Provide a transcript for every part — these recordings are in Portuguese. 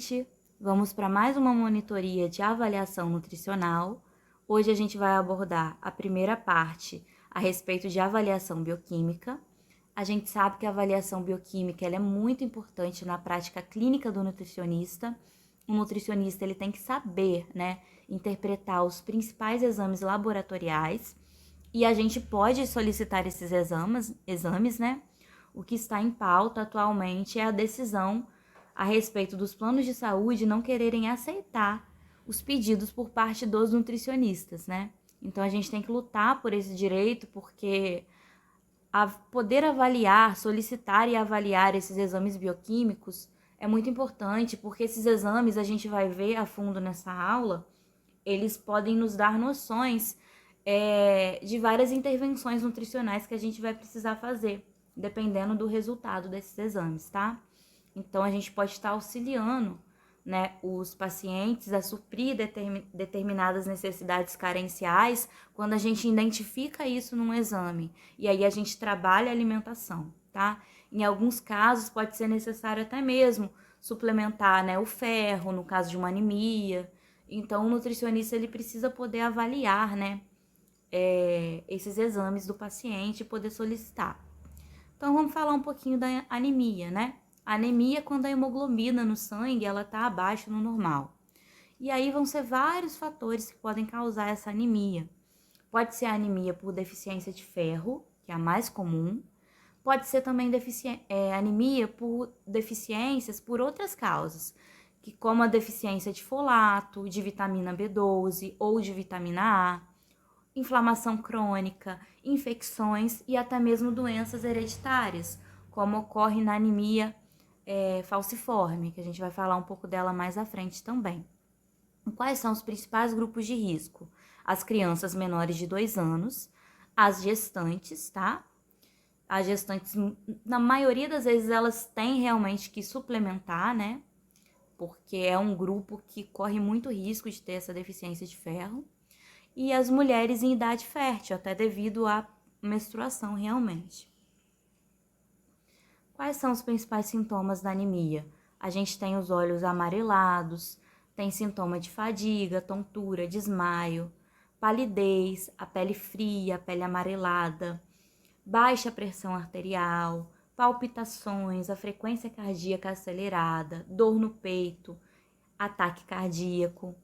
noite. Vamos para mais uma monitoria de avaliação nutricional. Hoje a gente vai abordar a primeira parte a respeito de avaliação bioquímica. A gente sabe que a avaliação bioquímica ela é muito importante na prática clínica do nutricionista. O nutricionista ele tem que saber, interpretar os principais exames laboratoriais e a gente pode solicitar esses exames, né? O que está em pauta atualmente é a decisão a respeito dos planos de saúde não quererem aceitar os pedidos por parte dos nutricionistas, né? Então a gente tem que lutar por esse direito, porque poder avaliar, solicitar e avaliar esses exames bioquímicos é muito importante, porque esses exames a gente vai ver a fundo nessa aula, eles podem nos dar noções de várias intervenções nutricionais que a gente vai precisar fazer, dependendo do resultado desses exames, tá? Então, a gente pode estar auxiliando, os pacientes a suprir determinadas necessidades carenciais quando a gente identifica isso num exame. E aí, a gente trabalha a alimentação, tá? Em alguns casos, pode ser necessário até mesmo suplementar, o ferro, no caso de uma anemia. Então, o nutricionista, ele precisa poder avaliar, esses exames do paciente e poder solicitar. Então, vamos falar um pouquinho da anemia, A anemia é quando a hemoglobina no sangue, ela tá abaixo do normal. E aí vão ser vários fatores que podem causar essa anemia. Pode ser a anemia por deficiência de ferro, que é a mais comum. Pode ser também anemia por deficiências por outras causas, como a deficiência de folato, de vitamina B12 ou de vitamina A, inflamação crônica, infecções e até mesmo doenças hereditárias, como ocorre na anemia falciforme, que a gente vai falar um pouco dela mais à frente também. Quais são os principais grupos de risco? As crianças menores de 2 anos, as gestantes, tá? As gestantes, na maioria das vezes, elas têm realmente que suplementar, Porque é um grupo que corre muito risco de ter essa deficiência de ferro. E as mulheres em idade fértil, até devido à menstruação realmente. Quais são os principais sintomas da anemia? A gente tem os olhos amarelados, tem sintoma de fadiga, tontura, desmaio, palidez, a pele fria, a pele amarelada, baixa pressão arterial, palpitações, a frequência cardíaca acelerada, dor no peito, ataque cardíaco.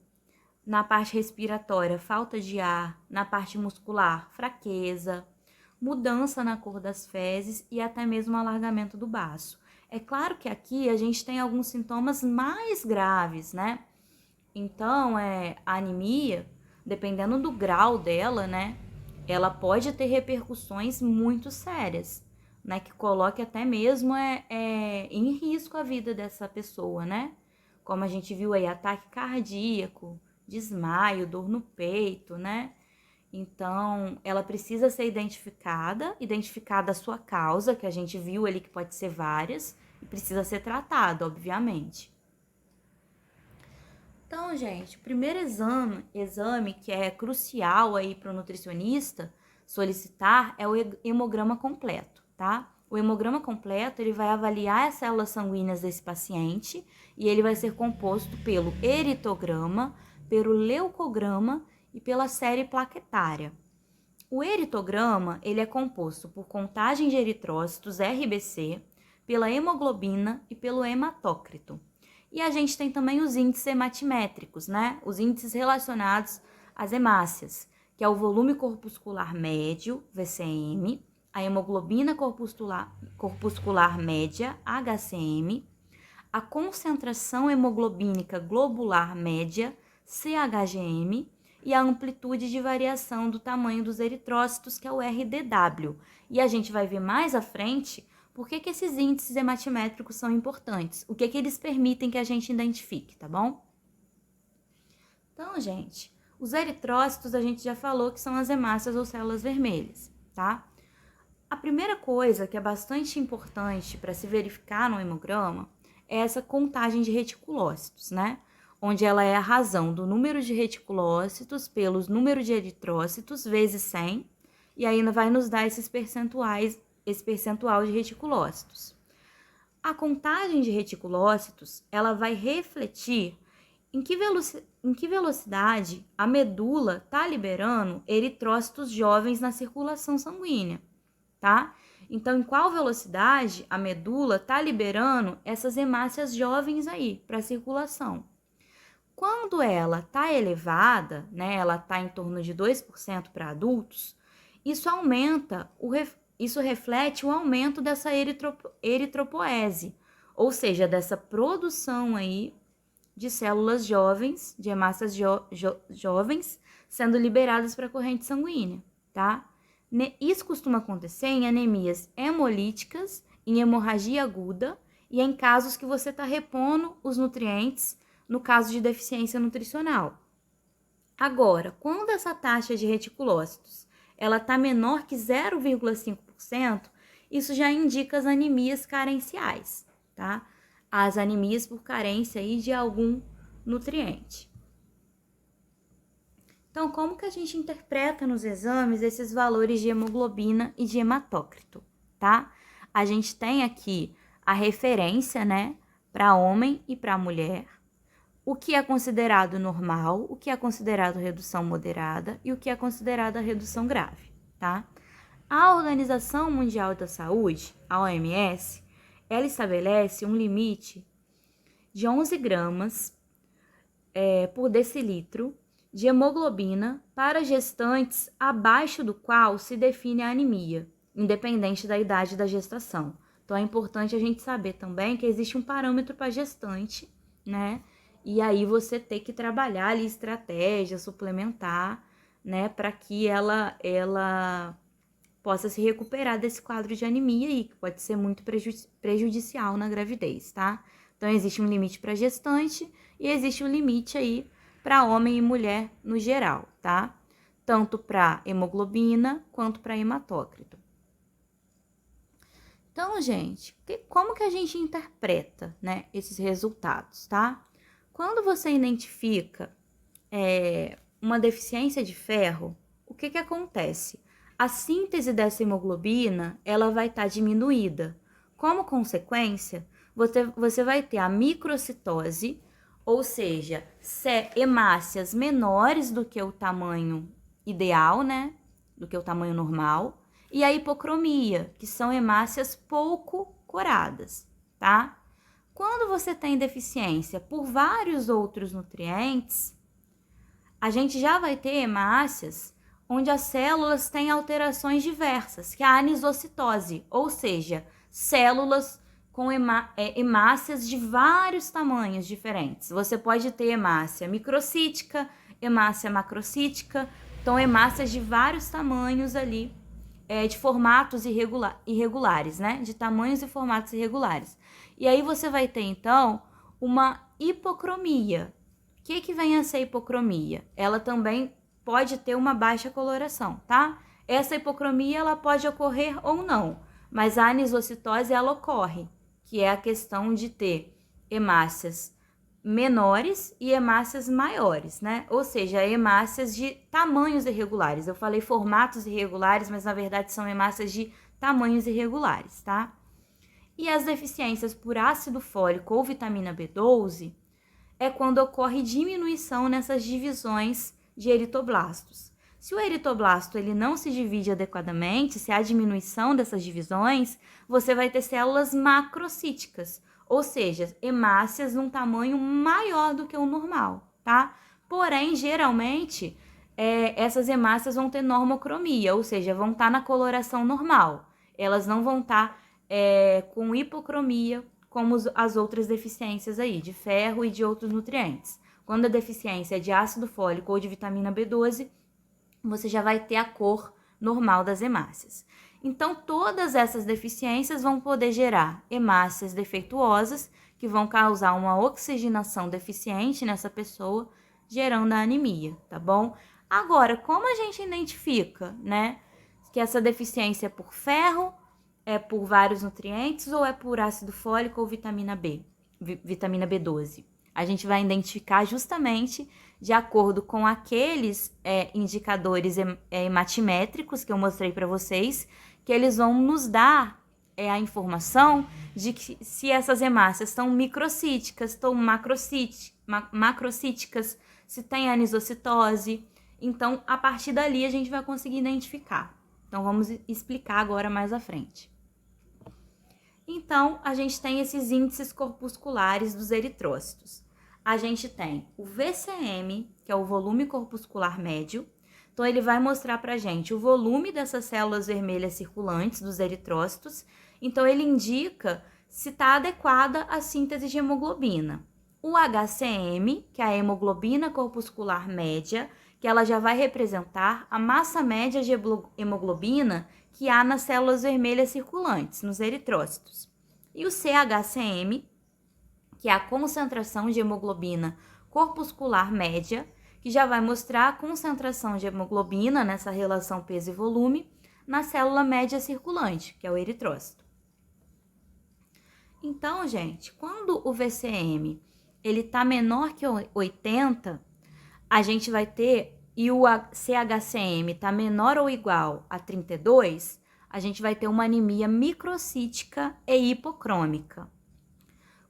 Na parte respiratória, falta de ar. Na parte muscular, fraqueza, mudança na cor das fezes e até mesmo alargamento do baço. É claro que aqui a gente tem alguns sintomas mais graves, Então, a anemia, dependendo do grau dela, ela pode ter repercussões muito sérias, que coloque até mesmo em risco a vida dessa pessoa, Como a gente viu aí, ataque cardíaco, desmaio, dor no peito, Então, ela precisa ser identificada a sua causa, que a gente viu ali que pode ser várias, e precisa ser tratada, obviamente. Então, gente, o primeiro exame que é crucial aí para o nutricionista solicitar é o hemograma completo, tá? O hemograma completo, ele vai avaliar as células sanguíneas desse paciente e ele vai ser composto pelo eritograma, pelo leucograma e pela série plaquetária. O eritograma, ele é composto por contagem de eritrócitos, RBC, pela hemoglobina e pelo hematócrito. E a gente tem também os índices hematimétricos, Os índices relacionados às hemácias, que é o volume corpuscular médio, VCM, a hemoglobina corpuscular média, HCM, a concentração hemoglobínica globular média, CHGM, e a amplitude de variação do tamanho dos eritrócitos, que é o RDW. E a gente vai ver mais à frente por que esses índices hematimétricos são importantes, o que eles permitem que a gente identifique, tá bom? Então, gente, os eritrócitos a gente já falou que são as hemácias ou células vermelhas, tá? A primeira coisa que é bastante importante para se verificar no hemograma é essa contagem de reticulócitos, Onde ela é a razão do número de reticulócitos pelos número de eritrócitos vezes 100, e ainda vai nos dar esse percentual de reticulócitos. A contagem de reticulócitos, ela vai refletir em que velocidade a medula está liberando eritrócitos jovens na circulação sanguínea, tá? Então, em qual velocidade a medula está liberando essas hemácias jovens aí para a circulação? Quando ela está elevada, né, ela está em torno de 2% para adultos, isso isso reflete o aumento dessa eritropoese, ou seja, dessa produção aí de células jovens, de hemácias jovens, sendo liberadas para a corrente sanguínea, tá? Isso costuma acontecer em anemias hemolíticas, em hemorragia aguda e em casos que você está repondo os nutrientes, no caso de deficiência nutricional. Agora, quando essa taxa de reticulócitos ela está menor que 0,5%, isso já indica as anemias carenciais, tá? As anemias por carência aí de algum nutriente. Então, como que a gente interpreta nos exames esses valores de hemoglobina e de hematócrito, tá? A gente tem aqui a referência, né, para homem e para mulher, o que é considerado normal, o que é considerado redução moderada e o que é considerado a redução grave, tá? A Organização Mundial da Saúde, a OMS, ela estabelece um limite de 11 gramas por decilitro de hemoglobina para gestantes abaixo do qual se define a anemia, independente da idade da gestação. Então, é importante a gente saber também que existe um parâmetro para gestante, né? E aí você tem que trabalhar ali estratégia suplementar, né? Para que ela possa se recuperar desse quadro de anemia aí, que pode ser muito prejudicial na gravidez, tá? Então, existe um limite para gestante e existe um limite aí para homem e mulher no geral, tá? Tanto para hemoglobina quanto para hematócrito. Então, gente, como que a gente interpreta, né, esses resultados, tá? Quando você identifica uma deficiência de ferro, o que acontece? A síntese dessa hemoglobina, ela vai estar diminuída. Como consequência, você vai ter a microcitose, ou seja, hemácias menores do que o tamanho ideal, né? Do que o tamanho normal. E a hipocromia, que são hemácias pouco coradas, tá? Quando você tem deficiência por vários outros nutrientes, a gente já vai ter hemácias onde as células têm alterações diversas, que é a anisocitose, ou seja, células com hemácias de vários tamanhos diferentes. Você pode ter hemácia microcítica, hemácia macrocítica, então hemácias de vários tamanhos ali, de formatos irregulares, né? De tamanhos e formatos irregulares. E aí você vai ter, então, uma hipocromia. O que vem a ser hipocromia? Ela também pode ter uma baixa coloração, tá? Essa hipocromia, ela pode ocorrer ou não, mas a anisocitose, ela ocorre, que é a questão de ter hemácias menores e hemácias maiores, né? Ou seja, hemácias de tamanhos irregulares. Eu falei formatos irregulares, mas na verdade são hemácias de tamanhos irregulares, tá? E as deficiências por ácido fólico ou vitamina B12 é quando ocorre diminuição nessas divisões de eritoblastos. Se o eritoblasto ele não se divide adequadamente, se há diminuição dessas divisões, você vai ter células macrocíticas, ou seja, hemácias num tamanho maior do que o normal, tá? Porém, geralmente, essas hemácias vão ter normocromia, ou seja, vão estar na coloração normal. Elas não vão estar com hipocromia, como as outras deficiências aí, de ferro e de outros nutrientes. Quando a deficiência é de ácido fólico ou de vitamina B12, você já vai ter a cor normal das hemácias. Então, todas essas deficiências vão poder gerar hemácias defeituosas, que vão causar uma oxigenação deficiente nessa pessoa, gerando a anemia, tá bom? Agora, como a gente identifica, né, que essa deficiência é por ferro, é por vários nutrientes ou é por ácido fólico ou vitamina B12? A gente vai identificar justamente de acordo com aqueles indicadores hematimétricos que eu mostrei para vocês, que eles vão nos dar é a informação de que se essas hemácias estão microcíticas, estão macrocíticas, se tem anisocitose. Então, a partir dali, a gente vai conseguir identificar. Então, vamos explicar agora mais à frente. Então, a gente tem esses índices corpusculares dos eritrócitos. A gente tem o VCM, que é o volume corpuscular médio. Então, ele vai mostrar pra gente o volume dessas células vermelhas circulantes dos eritrócitos. Então, ele indica se está adequada a síntese de hemoglobina. O HCM, que é a hemoglobina corpuscular média, que ela já vai representar a massa média de hemoglobina que há nas células vermelhas circulantes, nos eritrócitos. E o CHCM, que é a concentração de hemoglobina corpuscular média, que já vai mostrar a concentração de hemoglobina nessa relação peso e volume na célula média circulante, que é o eritrócito. Então, gente, quando o VCM ele está menor que 80, a gente vai ter, e o CHCM está menor ou igual a 32, a gente vai ter uma anemia microcítica e hipocrômica.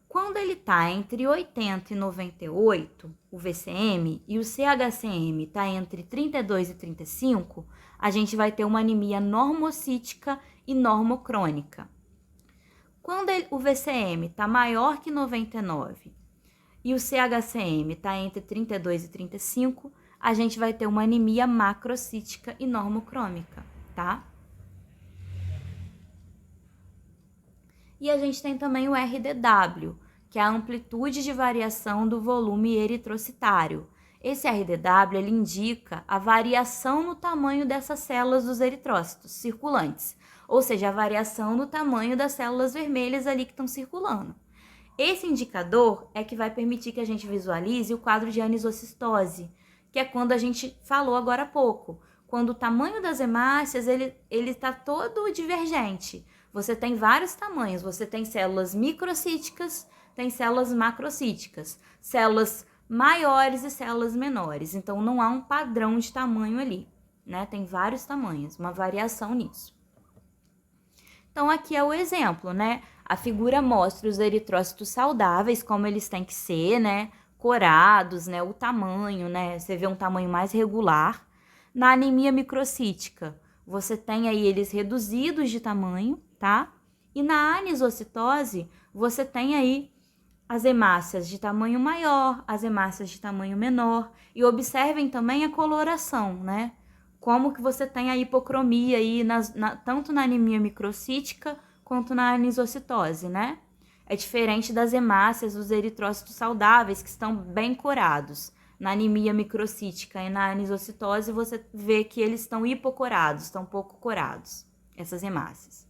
Quando ele está entre 80 e 98, o VCM, e o CHCM está entre 32 e 35, a gente vai ter uma anemia normocítica e normocrônica. Quando o VCM está maior que 99 e o CHCM está entre 32 e 35, a gente vai ter uma anemia macrocítica e normocrômica, tá? E a gente tem também o RDW, que é a amplitude de variação do volume eritrocitário. Esse RDW, ele indica a variação no tamanho dessas células dos eritrócitos circulantes, ou seja, a variação no tamanho das células vermelhas ali que estão circulando. Esse indicador é que vai permitir que a gente visualize o quadro de anisocistose, que é quando a gente falou agora há pouco, quando o tamanho das hemácias ele está todo divergente. Você tem vários tamanhos, você tem células microcíticas, tem células macrocíticas, células maiores e células menores. Então, não há um padrão de tamanho ali, né? Tem vários tamanhos, uma variação nisso. Então, aqui é o exemplo, né? A figura mostra os eritrócitos saudáveis, como eles têm que ser, né? Corados, né? O tamanho, né? Você vê um tamanho mais regular. Na anemia microcítica, você tem aí eles reduzidos de tamanho, tá? E na anisocitose, você tem aí as hemácias de tamanho maior, as hemácias de tamanho menor. E observem também a coloração, né? Como que você tem a hipocromia aí, tanto na anemia microcítica quanto na anisocitose, né? É diferente das hemácias dos eritrócitos saudáveis, que estão bem corados. Na anemia microcítica e na anisocitose, você vê que eles estão hipocorados, estão pouco corados, essas hemácias.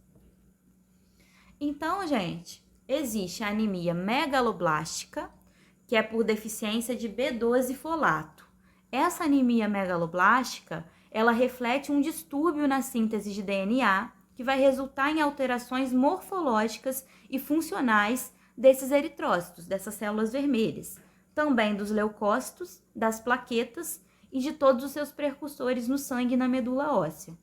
Então, gente, existe a anemia megaloblástica, que é por deficiência de B12 folato. Essa anemia megaloblástica, ela reflete um distúrbio na síntese de DNA, que vai resultar em alterações morfológicas e funcionais desses eritrócitos, dessas células vermelhas, também dos leucócitos, das plaquetas e de todos os seus precursores no sangue e na medula óssea.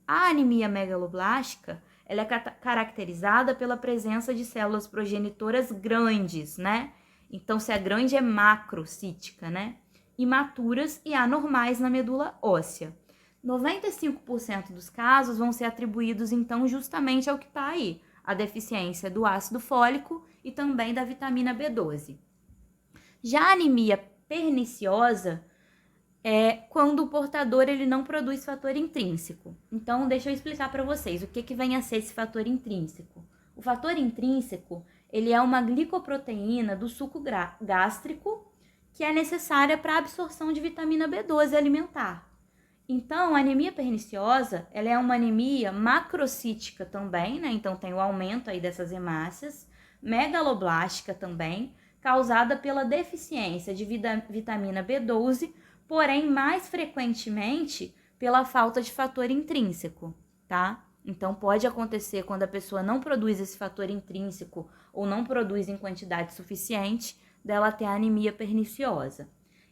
A anemia megaloblástica, ela é caracterizada pela presença de células progenitoras grandes, né? Então, se é grande, é macrocítica, né? Imaturas e anormais na medula óssea. 95% dos casos vão ser atribuídos, então, justamente ao que está aí, a deficiência do ácido fólico e também da vitamina B12. Já a anemia perniciosa é quando o portador ele não produz fator intrínseco. Então, deixa eu explicar para vocês o que vem a ser esse fator intrínseco. O fator intrínseco, ele é uma glicoproteína do suco gástrico que é necessária para a absorção de vitamina B12 alimentar. Então, a anemia perniciosa, ela é uma anemia macrocítica também, né? Então, tem o aumento aí dessas hemácias, megaloblástica também, causada pela deficiência de vitamina B12, porém, mais frequentemente, pela falta de fator intrínseco, tá? Então, pode acontecer quando a pessoa não produz esse fator intrínseco ou não produz em quantidade suficiente, dela ter a anemia perniciosa.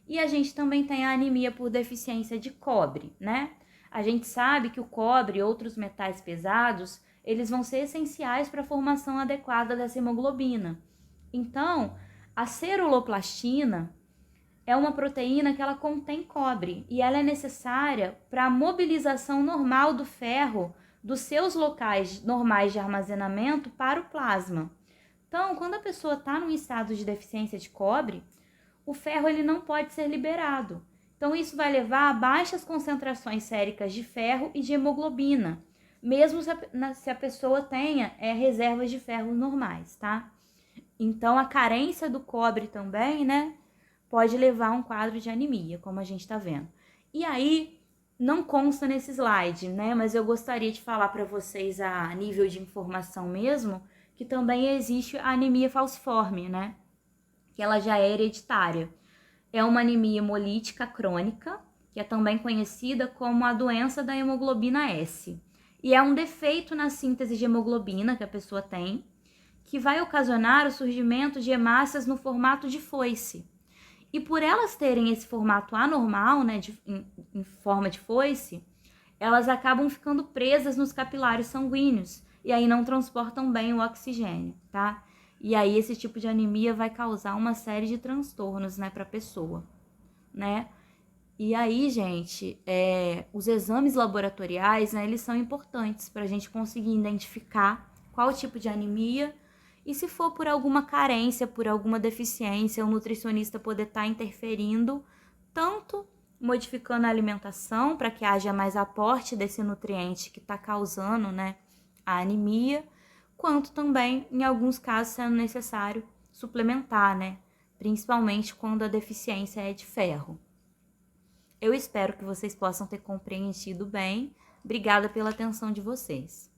E a gente também tem a anemia por deficiência de cobre, né? A gente sabe que o cobre e outros metais pesados, eles vão ser essenciais para a formação adequada dessa hemoglobina. Então, a ceruloplastina é uma proteína que ela contém cobre e ela é necessária para a mobilização normal do ferro dos seus locais normais de armazenamento para o plasma. Então, quando a pessoa está num estado de deficiência de cobre, o ferro ele não pode ser liberado. Então, isso vai levar a baixas concentrações séricas de ferro e de hemoglobina, mesmo se a pessoa tenha reservas de ferro normais, tá? Então, a carência do cobre também, né, pode levar a um quadro de anemia, como a gente está vendo. E aí, não consta nesse slide, né, mas eu gostaria de falar para vocês a nível de informação mesmo, que também existe a anemia falciforme, né, que ela já é hereditária. É uma anemia hemolítica crônica, que é também conhecida como a doença da hemoglobina S. E é um defeito na síntese de hemoglobina que a pessoa tem, que vai ocasionar o surgimento de hemácias no formato de foice. E por elas terem esse formato anormal, né, em forma de foice, elas acabam ficando presas nos capilares sanguíneos e aí não transportam bem o oxigênio, tá? E aí esse tipo de anemia vai causar uma série de transtornos, né, para a pessoa, né? E aí, gente, os exames laboratoriais, né, eles são importantes para a gente conseguir identificar qual tipo de anemia e se for por alguma carência, por alguma deficiência, o nutricionista poder estar interferindo, tanto modificando a alimentação para que haja mais aporte desse nutriente que está causando, né, a anemia, quanto também, em alguns casos, sendo necessário suplementar, né, principalmente quando a deficiência é de ferro. Eu espero que vocês possam ter compreendido bem. Obrigada pela atenção de vocês.